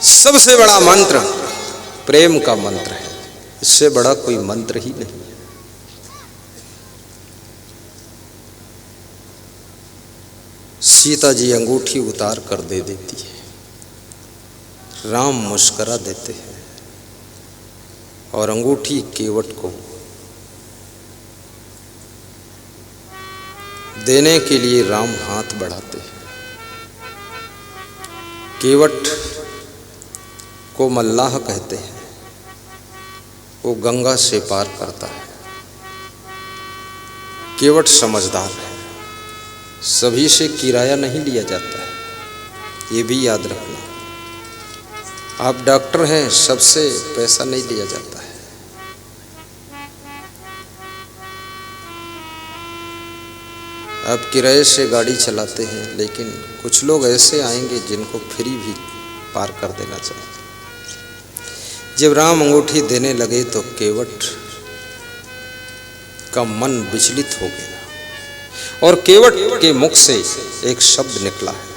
सबसे बड़ा मंत्र प्रेम का मंत्र है, इससे बड़ा कोई मंत्र ही नहीं। सीता जी अंगूठी उतार कर दे देती है, राम मुस्करा देते हैं और अंगूठी केवट को देने के लिए राम हाथ बढ़ाते हैं। केवट को मल्लाह कहते हैं, वो गंगा से पार करता है। केवट समझदार है, सभी से किराया नहीं लिया जाता है, ये भी याद रखना। आप डॉक्टर हैं, सबसे पैसा नहीं लिया जाता है। आप किराए से गाड़ी चलाते हैं, लेकिन कुछ लोग ऐसे आएंगे जिनको फ्री भी पार कर देना चाहिए। जब राम अंगूठी देने लगे तो केवट का मन विचलित हो गया और केवट के मुख से एक शब्द निकला है,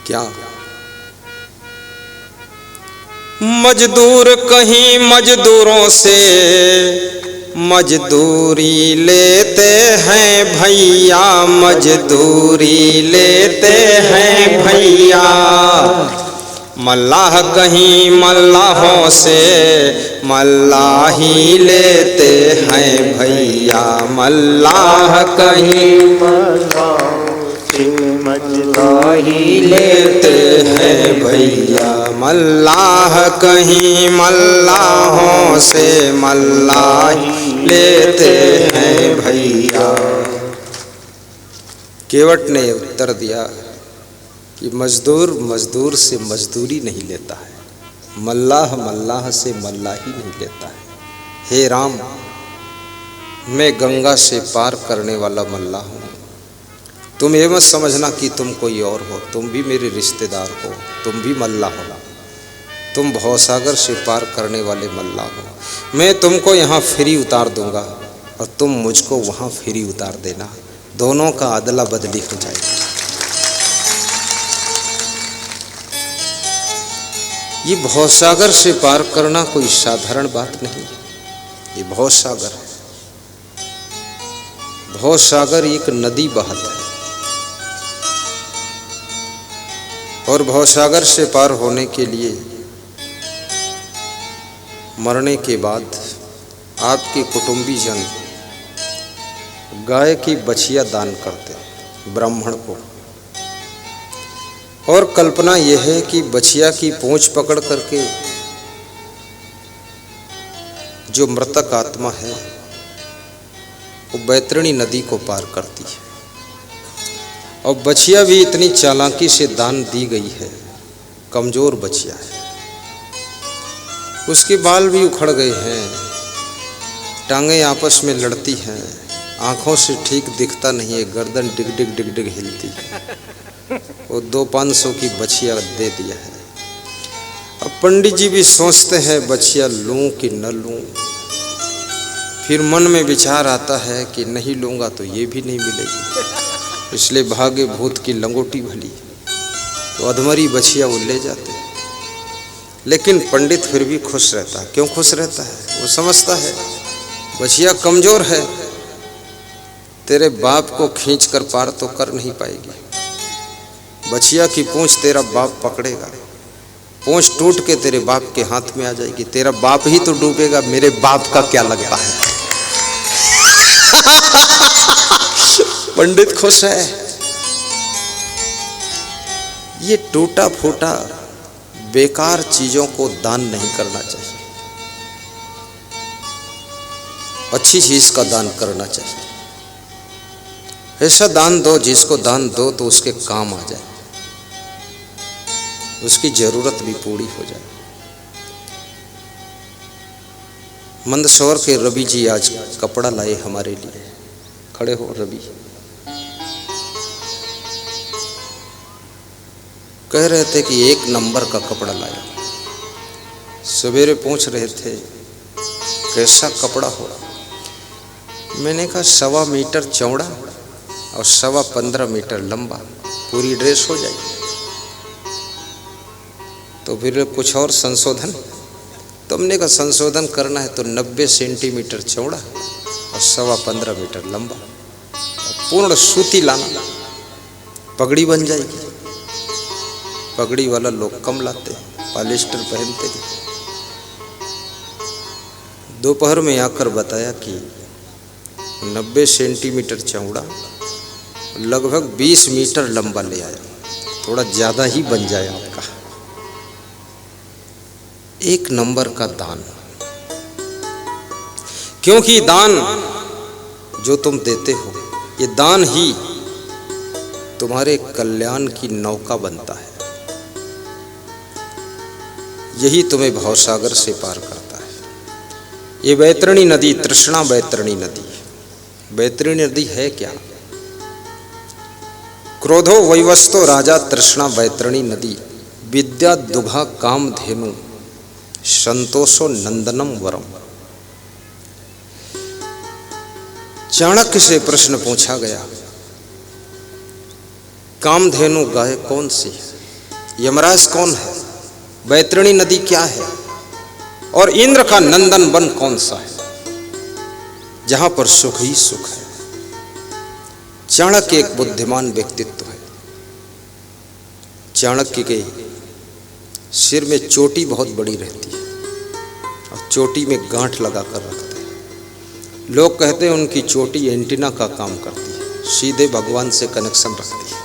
क्या? मजदूर कहीं मजदूरों से मजदूरी लेते हैं भैया, मजदूरी लेते हैं भैया। मल्लाह कहीं मल्लाहों से मल्लाही लेते हैं भैया, मल्लाह कहीं मल्लाहों से मल्लाही लेते हैं भैया, मल्लाह कहीं मल्लाहों से मल्लाही लेते हैं भैया। केवट ने उत्तर दिया कि मजदूर मजदूर से मजदूरी नहीं लेता है, मल्लाह मल्लाह से मल्लाही नहीं लेता है। हे राम, मैं गंगा से पार करने वाला मल्लाह हूँ। तुम ये मत समझना कि तुम कोई और हो, तुम भी मेरे रिश्तेदार हो, तुम भी मल्लाह हो। तुम भवसागर से पार करने वाले मल्लाह हो। मैं तुमको यहाँ फ्री उतार दूंगा और तुम मुझको वहाँ फ्री उतार देना, दोनों का अदला बदली हो जाएगा। ये भवसागर से पार करना कोई साधारण बात नहीं, ये भवसागर है। भवसागर एक नदी बहत है और भवसागर से पार होने के लिए मरने के बाद आपके कुटुंबीजन गाय की बछिया दान करते हैं ब्राह्मण को, और कल्पना यह है कि बछिया की पूंछ पकड़ करके जो मृतक आत्मा है वो बैतरणी नदी को पार करती है। और बछिया भी इतनी चालाकी से दान दी गई है, कमजोर बछिया है, उसके बाल भी उखड़ गए हैं, टांगें आपस में लड़ती हैं, आंखों से ठीक दिखता नहीं है, गर्दन डिग डिग डिग डिग हिलती है। वो 200-500 की बछिया दे दिया है। अब पंडित जी भी सोचते हैं बछिया लूं कि न लूं, फिर मन में विचार आता है कि नहीं लूंगा तो ये भी नहीं मिलेगी, इसलिए भागे भूत की लंगोटी भली, तो अधमरी बछिया वो ले जाते। लेकिन पंडित फिर भी खुश रहता। क्यों खुश रहता है? वो समझता है बछिया कमजोर है, तेरे बाप को खींच कर पार तो कर नहीं पाएगी। बछिया की पूंछ तेरा बाप पकड़ेगा, पूंछ टूट के तेरे बाप के हाथ में आ जाएगी, तेरा बाप ही तो डूबेगा, मेरे बाप का क्या लगता है। पंडित खुश है। ये टूटा फूटा बेकार चीजों को दान नहीं करना चाहिए, अच्छी चीज का दान करना चाहिए। ऐसा दान दो जिसको दान दो तो उसके काम आ जाए, उसकी जरूरत भी पूरी हो जाए। मंदसौर के रवि जी आज कपड़ा लाए हमारे लिए, खड़े हो रवि। कह रहे थे कि 1 नंबर का कपड़ा लाया। सवेरे पूछ रहे थे कैसा कपड़ा हो। मैंने कहा 1.25 मीटर चौड़ा और 15.25 मीटर लंबा, पूरी ड्रेस हो जाएगी। तो फिर कुछ और संशोधन? तुमने का संशोधन करना है तो 90 सेंटीमीटर चौड़ा और 15.25 मीटर लंबा, पूर्ण सूती लाना, पगड़ी बन जाएगी। पगड़ी वाला लोग कम लाते हैं, पॉलिस्टर पहनते हैं। दोपहर में आकर बताया कि 90 सेंटीमीटर चौड़ा, लगभग 20 मीटर लंबा ले आया, थोड़ा ज़्यादा ही बन जाए आपका। एक नंबर का दान, क्योंकि दान जो तुम देते हो, ये दान ही तुम्हारे कल्याण की नौका बनता है। यही तुम्हें भवसागर से पार करता है। ये बैतरणी नदी, तृष्णा बैतरणी नदी, बैतरणी नदी है क्या? क्रोधो वैवस्तो राजा तृष्णा बैतरणी नदी, विद्या दुघा काम धेनु संतोषो नंदनम वरम। चाणक्य से प्रश्न पूछा गया, कामधेनु गाय कौन सी है? यमराज कौन है? बैतरणी नदी क्या है? और इंद्र का नंदन वन कौन सा है, जहां पर सुख ही सुख है? चाणक्य एक बुद्धिमान व्यक्तित्व है। चाणक्य के सिर में चोटी बहुत बड़ी रहती है और चोटी में गांठ लगाकर रखते हैं। लोग कहते हैं उनकी चोटी एंटीना का काम करती है, सीधे भगवान से कनेक्शन रखती है।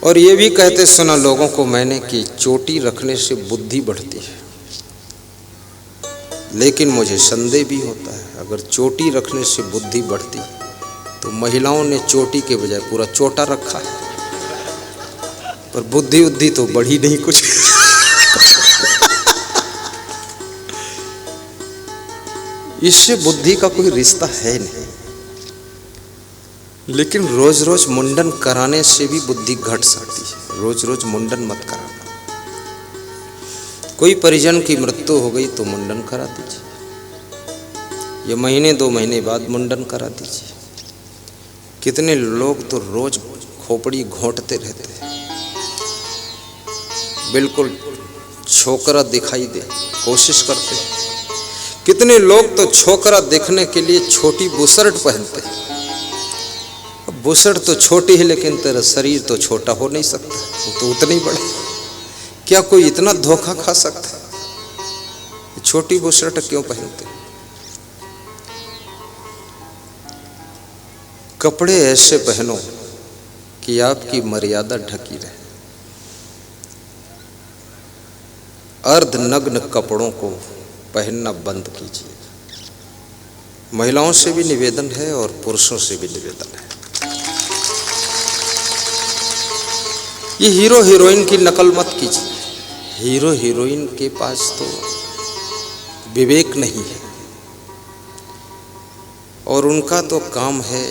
और ये भी कहते सुना लोगों को मैंने कि चोटी रखने से बुद्धि बढ़ती है, लेकिन मुझे संदेह भी होता है, अगर चोटी रखने से बुद्धि बढ़ती तो महिलाओं ने चोटी के बजाय पूरा चोटा रखा है, पर बुद्धि उद्धि तो बढ़ी नहीं कुछ। इससे बुद्धि का कोई रिश्ता है नहीं। लेकिन रोज रोज मुंडन कराने से भी बुद्धि घट सकती है। रोज रोज मुंडन मत कराना। कोई परिजन की मृत्यु हो गई तो मुंडन करा दीजिए, ये महीने 2 महीने बाद मुंडन करा दीजिए। कितने लोग तो रोज खोपड़ी घोंटते रहते हैं, बिल्कुल छोकरा दिखाई दे कोशिश करते हैं। कितने लोग तो छोकरा देखने के लिए छोटी बुशर्ट पहनते हैं। बुशर्ट तो छोटी है लेकिन तेरा शरीर तो छोटा हो नहीं सकता, वो तो उतना ही बड़ा। क्या कोई इतना धोखा खा सकता है? छोटी बुशर्ट क्यों पहनते? कपड़े ऐसे पहनो कि आपकी मर्यादा ढकी रहे। अर्धनग्न कपड़ों को पहनना बंद कीजिए। महिलाओं से भी निवेदन है और पुरुषों से भी निवेदन है। ये हीरो हीरोइन की नकल मत कीजिए। हीरो हीरोइन के पास तो विवेक नहीं है और उनका तो काम है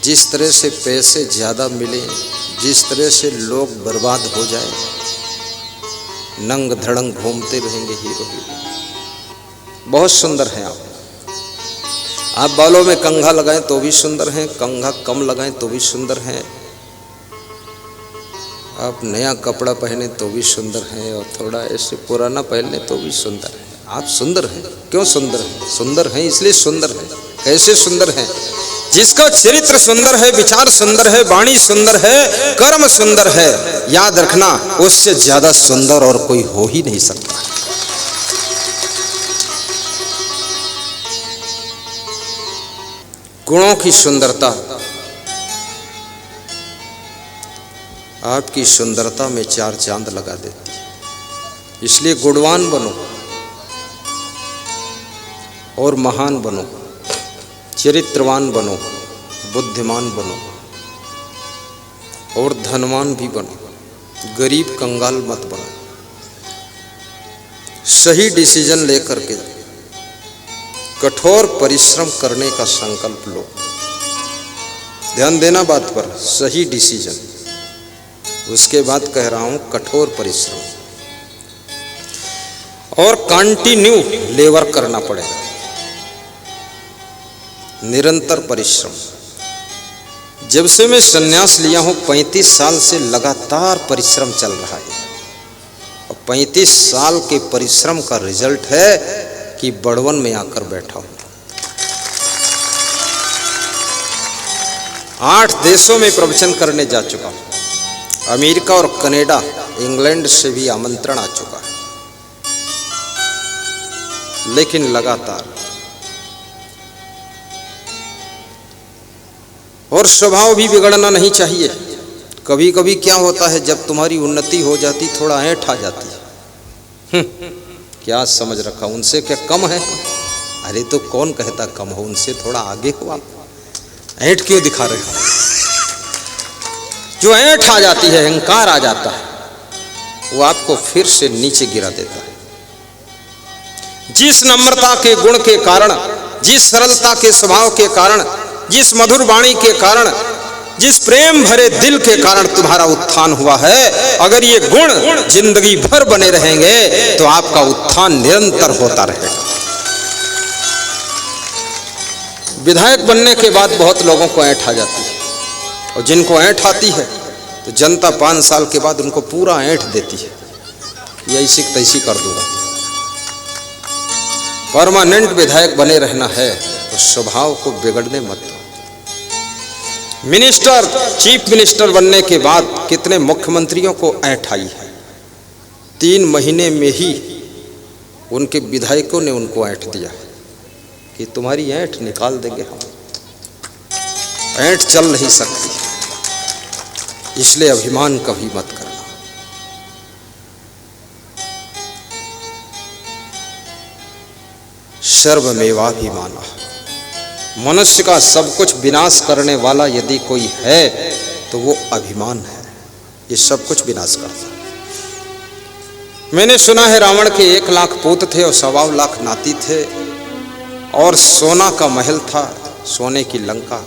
जिस तरह से पैसे ज़्यादा मिले, जिस तरह से लोग बर्बाद हो जाए, नंग धड़ंग घूमते रहेंगे हीरो हीरोइन। बहुत सुंदर हैं आप बालों में कंघा लगाएं तो भी सुंदर हैं, कंघा कम लगाएं तो भी सुंदर हैं। आप नया कपड़ा पहने तो भी सुंदर हैं और थोड़ा ऐसे पुराना पहन लें तो भी सुंदर है। आप सुंदर हैं। क्यों सुंदर हैं? सुंदर हैं इसलिए सुंदर हैं। कैसे सुंदर हैं? जिसका चरित्र सुंदर है, विचार सुंदर है, वाणी सुंदर है, कर्म सुंदर है, याद रखना उससे ज्यादा सुंदर और कोई हो ही नहीं सकता। गुणों की सुंदरता आपकी सुंदरता में 4 चांद लगा देती है। इसलिए गुणवान बनो और महान बनो, चरित्रवान बनो, बुद्धिमान बनो और धनवान भी बनो। गरीब कंगाल मत बनो। सही डिसीजन लेकर के कठोर परिश्रम करने का संकल्प लो। ध्यान देना बात पर, सही डिसीजन। उसके बाद कह रहा हूं कठोर परिश्रम और कंटिन्यू लेबर करना पड़ेगा। निरंतर परिश्रम। जब से मैं संन्यास लिया हूं 35 साल से लगातार परिश्रम चल रहा है। 35 साल के परिश्रम का रिजल्ट है कि बड़वन में आकर बैठा हूं। 8 देशों में प्रवचन करने जा चुका हूं। अमेरिका और कनाडा, इंग्लैंड से भी आमंत्रण आ चुका है, लेकिन लगातार। और स्वभाव भी बिगड़ना नहीं चाहिए। कभी कभी क्या होता है, जब तुम्हारी उन्नति हो जाती थोड़ा ऐंठ आ जाती है। क्या समझ रखा, उनसे क्या कम है? अरे तो कौन कहता कम हो, उनसे थोड़ा आगे हो आप। ऐंठ क्यों दिखा रहे हो? जो ऐंठ आ जाती है, अहंकार आ जाता है, वो आपको फिर से नीचे गिरा देता है। जिस नम्रता के गुण के कारण, जिस सरलता के स्वभाव के कारण, जिस मधुर वाणी के कारण, जिस प्रेम भरे दिल के कारण तुम्हारा उत्थान हुआ है, अगर ये गुण जिंदगी भर बने रहेंगे तो आपका उत्थान निरंतर होता रहेगा। विधायक बनने के बाद बहुत लोगों को ऐंठ आ जाती है, और जिनको ऐंठ आती है तो जनता 5 साल के बाद उनको पूरा ऐंठ देती है, ये ऐसी तैसी कर दूंगा। परमानेंट विधायक बने रहना है तो स्वभाव को बिगड़ने मत दो। मिनिस्टर, चीफ मिनिस्टर बनने के बाद कितने मुख्यमंत्रियों को ऐंठ आई है। 3 महीने में ही उनके विधायकों ने उनको ऐंठ दिया कि तुम्हारी ऐंठ निकाल देंगे हम। ऐंठ चल नहीं सकती, इसलिए अभिमान कभी मत करना। सर्वमेवाभिमानः, मनुष्य का सब कुछ विनाश करने वाला यदि कोई है तो वो अभिमान है। ये सब कुछ विनाश करता है। मैंने सुना है रावण के 1 लाख पूत थे और 1.25 लाख नाती थे, और सोना का महल था, सोने की लंका।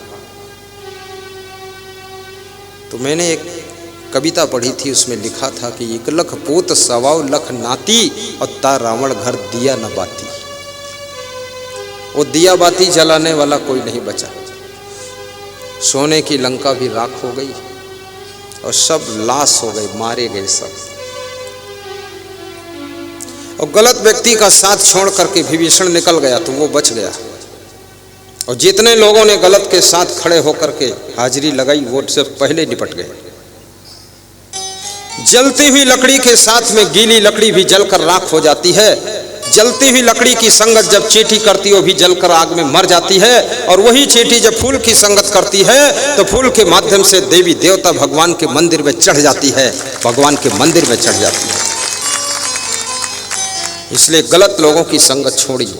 तो मैंने एक कविता पढ़ी थी, उसमें लिखा था कि 1 लाख पूत 1.25 लाख नाती और ता रावण घर दिया न बाती। वो दिया बाती जलाने वाला कोई नहीं बचा। सोने की लंका भी राख हो गई और सब लाश हो गए, मारे गए सब। और गलत व्यक्ति का साथ छोड़ करके विभीषण निकल गया तो वो बच गया, और जितने लोगों ने गलत के साथ खड़े होकर के हाजिरी लगाई वो सब पहले निपट गए। जलती हुई लकड़ी के साथ में गीली लकड़ी भी जलकर राख हो जाती है। जलती हुई लकड़ी की संगत जब चींटी करती है वो भी जलकर आग में मर जाती है, और वही चींटी जब फूल की संगत करती है तो फूल के माध्यम से देवी देवता भगवान के मंदिर में चढ़ जाती है, भगवान के मंदिर में चढ़ जाती है। इसलिए गलत लोगों की संगत छोड़िए,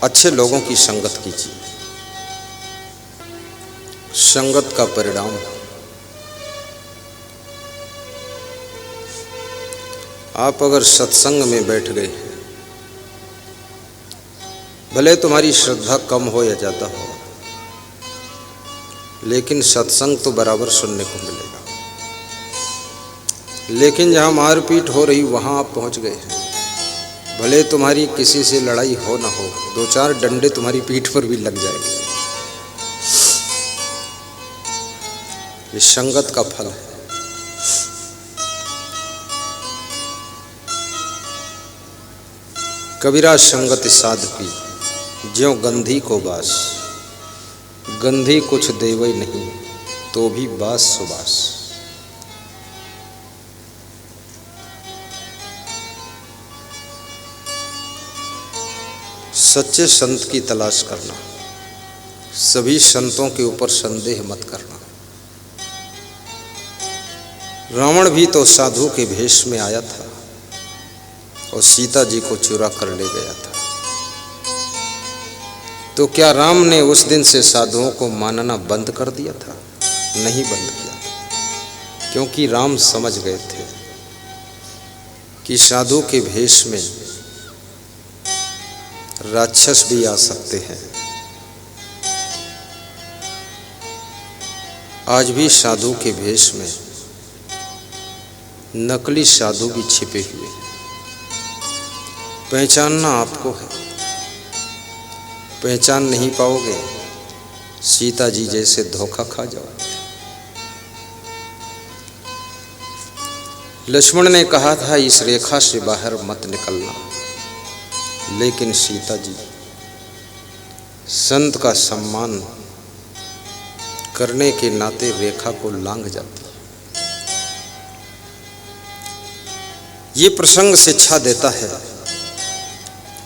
अच्छे लोगों की संगत कीजिए। संगत का परिणाम, आप अगर सत्संग में बैठ गए, भले तुम्हारी श्रद्धा कम हो या ज़्यादा हो, लेकिन सत्संग तो बराबर सुनने को मिलेगा। लेकिन जहाँ मारपीट हो रही वहाँ आप पहुँच गए हैं, भले तुम्हारी किसी से लड़ाई हो ना हो, 2-4 डंडे तुम्हारी पीठ पर भी लग जाएंगे। ये संगत का फल है। कबीरा संगत साध की, ज्यों गंधी को बास, गंधी कुछ देवई नहीं तो भी बास सुबास। सच्चे संत की तलाश करना, सभी संतों के ऊपर संदेह मत करना। रावण भी तो साधु के भेष में आया था और सीता जी को चुरा कर ले गया था। तो क्या राम ने उस दिन से साधुओं को मानना बंद कर दिया था? नहीं बंद किया, क्योंकि राम समझ गए थे कि साधु के भेष में राक्षस भी आ सकते हैं। आज भी साधु के भेष में नकली साधु भी छिपे हुए हैं। पहचानना आपको है, पहचान नहीं पाओगे, सीता जी जैसे धोखा खा जाओगे। लक्ष्मण ने कहा था इस रेखा से बाहर मत निकलना, लेकिन सीता जी संत का सम्मान करने के नाते रेखा को लांघ जाती। ये प्रसंग शिक्षा देता है।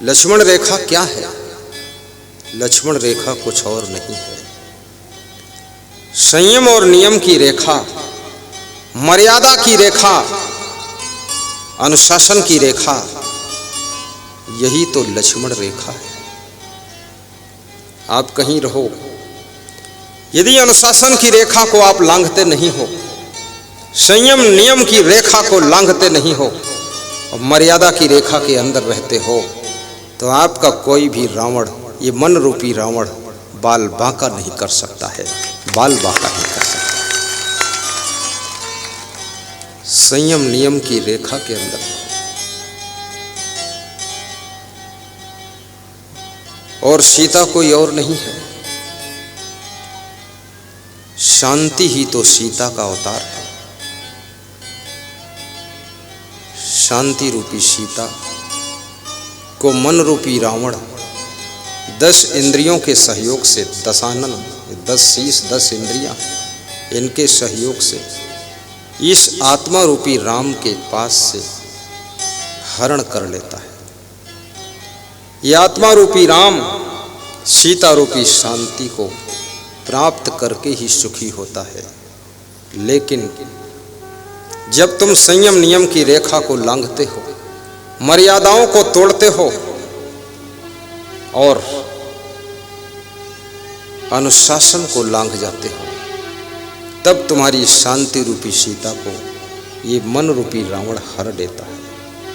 लक्ष्मण रेखा क्या है? लक्ष्मण रेखा कुछ और नहीं है। संयम और नियम की रेखा, मर्यादा की रेखा, अनुशासन की रेखा, यही तो लक्ष्मण रेखा है। आप कहीं रहो, यदि अनुशासन की रेखा को आप लांघते नहीं हो, संयम नियम की रेखा को लांघते नहीं हो और मर्यादा की रेखा के अंदर रहते हो, तो आपका कोई भी रावण, ये मन रूपी रावण, बाल बांका नहीं कर सकता है, बाल बांका नहीं कर सकता। संयम नियम की रेखा के अंदर और सीता कोई और नहीं है। शांति ही तो सीता का अवतार है। शांति रूपी सीता को मन रूपी रावण 10 इंद्रियों के सहयोग से, दशानन, 10 शीश 10 इंद्रियां, इनके सहयोग से इस आत्मा रूपी राम के पास से हरण कर लेता है। ये आत्मा रूपी राम सीता रूपी शांति को प्राप्त करके ही सुखी होता है। लेकिन जब तुम संयम नियम की रेखा को लांघते हो, मर्यादाओं को तोड़ते हो और अनुशासन को लांघ जाते हो, तब तुम्हारी शांति रूपी सीता को ये मन रूपी रावण हर लेता है।